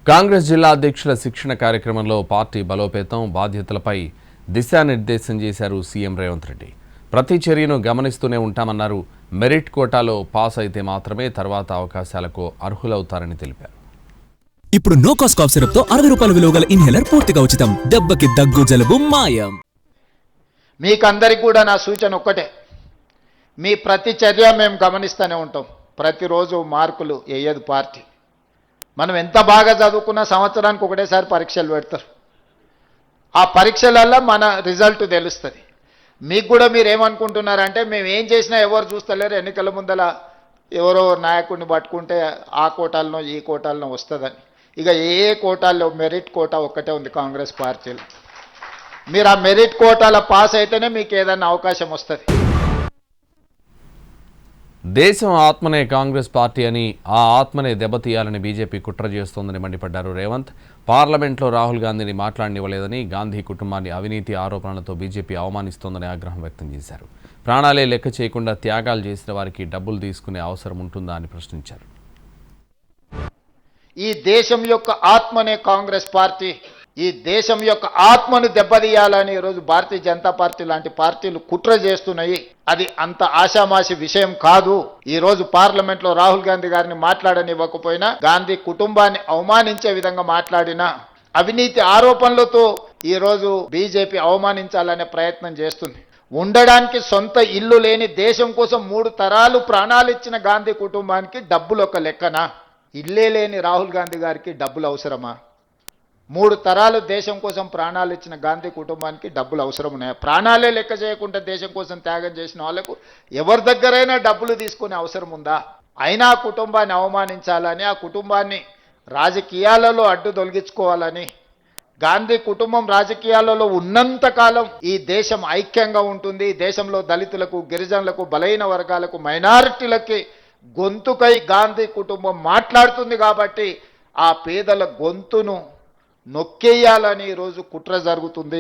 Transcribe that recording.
కాంగ్రెస్ జిల్లా అధ్యక్షుల శిక్షణ కార్యక్రమంలో పార్టీ బలోపేతం బాధ్యతలపై దిశానిర్దేశం చేశారు సీఎం రేవంత్ రెడ్డి. ప్రతి చర్యను గమనిస్తూనే ఉంటామన్నారు. మెరిట్ కోటాలో పాస్ అయితే మాత్రమే తర్వాత అవకాశాలకు అర్హులవుతారని తెలిపారు. ఇప్పుడు నో కాస్ట్ కాఫ్ సిరప్ తో 60 రూపాయల విలువ గల ఇన్హేలర్ పూర్తిగా ఉచితం. దెబ్బకి దగ్గు జలుబు మాయం. మీకందరికి కూడా నా సూచన ఒక్కటే, మీ ప్రతి చర్య మేము గమనిస్తూనే ఉంటాం. ప్రతిరోజు మార్కులు వేయదు పార్టీ. మనం ఎంత బాగా చదువుకున్నా సంవత్సరానికి ఒకటేసారి పరీక్షలు పెడతారు. ఆ పరీక్షలలో మన రిజల్ట్ తెలుస్తుంది. మీకు కూడా మీరు ఏమనుకుంటున్నారంటే మేము ఏం చేసినా ఎవరు చూస్తలేరు, ఎన్నికల ముందల ఎవరో నాయకుడిని పట్టుకుంటే ఆ కోటాలనో ఈ కోటాలనో వస్తుందని. ఇక ఏ కోటాల్లో మెరిట్ కోటా ఒక్కటే ఉంది కాంగ్రెస్ పార్టీలో. మీరు ఆ మెరిట్ కోటాల పాస్ అయితేనే మీకు ఏదైనా అవకాశం వస్తుంది. దేశం ఆత్మనే కాంగ్రెస్ పార్టీ అని, ఆ ఆత్మనే దెబ్బతీయాలని బీజేపీ కుట్ర చేస్తోందని మండిపడ్డారు రేవంత్. పార్లమెంట్లో రాహుల్ గాంధీని మాట్లాడనివ్వలేదని, గాంధీ కుటుంబాన్ని అవినీతి ఆరోపణలతో బీజేపీ అవమానిస్తోందని ఆగ్రహం వ్యక్తం చేశారు. ప్రాణాలే లెక్క చేయకుండా త్యాగాలు చేసిన వారికి డబ్బులు తీసుకునే అవసరం ఉంటుందా అని ప్రశ్నించారు. ఈ దేశం యొక్క ఆత్మనే కాంగ్రెస్ పార్టీ. ఈ దేశం యొక్క ఆత్మను దెబ్బతీయాలని ఈరోజు భారతీయ జనతా పార్టీ లాంటి పార్టీలు కుట్ర చేస్తున్నాయి. అది అంత ఆషామాషి విషయం కాదు. ఈరోజు పార్లమెంట్లో రాహుల్ గాంధీ గారిని మాట్లాడనివ్వకపోయినా, గాంధీ కుటుంబాన్ని అవమానించే విధంగా మాట్లాడిన అవినీతి ఆరోపణలతో ఈరోజు బీజేపీ అవమానించాలనే ప్రయత్నం చేస్తుంది. ఉండడానికి సొంత ఇల్లు లేని, దేశం కోసం 3 తరాలు ప్రాణాలు ఇచ్చిన గాంధీ కుటుంబానికి డబ్బులు ఒక లెక్కనా? ఇల్లే లేని రాహుల్ గాంధీ గారికి డబ్బులు అవసరమా? 3 తరాలు దేశం కోసం ప్రాణాలు ఇచ్చిన గాంధీ కుటుంబానికి డబ్బులు అవసరం ఉన్నాయా? ప్రాణాలే లెక్క చేయకుండా దేశం కోసం త్యాగం చేసిన వాళ్ళకు ఎవరి దగ్గరైనా డబ్బులు తీసుకునే అవసరం ఉందా? అయినా ఆ కుటుంబాన్ని అవమానించాలని, ఆ కుటుంబాన్ని రాజకీయాలలో అడ్డు తొలగించుకోవాలని, గాంధీ కుటుంబం రాజకీయాలలో ఉన్నంతకాలం ఈ దేశం ఐక్యంగా ఉంటుంది. ఈ దేశంలో దళితులకు, గిరిజనులకు, బలహీన వర్గాలకు, మైనారిటీలకి గొంతుకై గాంధీ కుటుంబం మాట్లాడుతుంది. కాబట్టి ఆ పేదల గొంతును నొక్కేయాలని ఈరోజు కుట్ర జరుగుతుంది.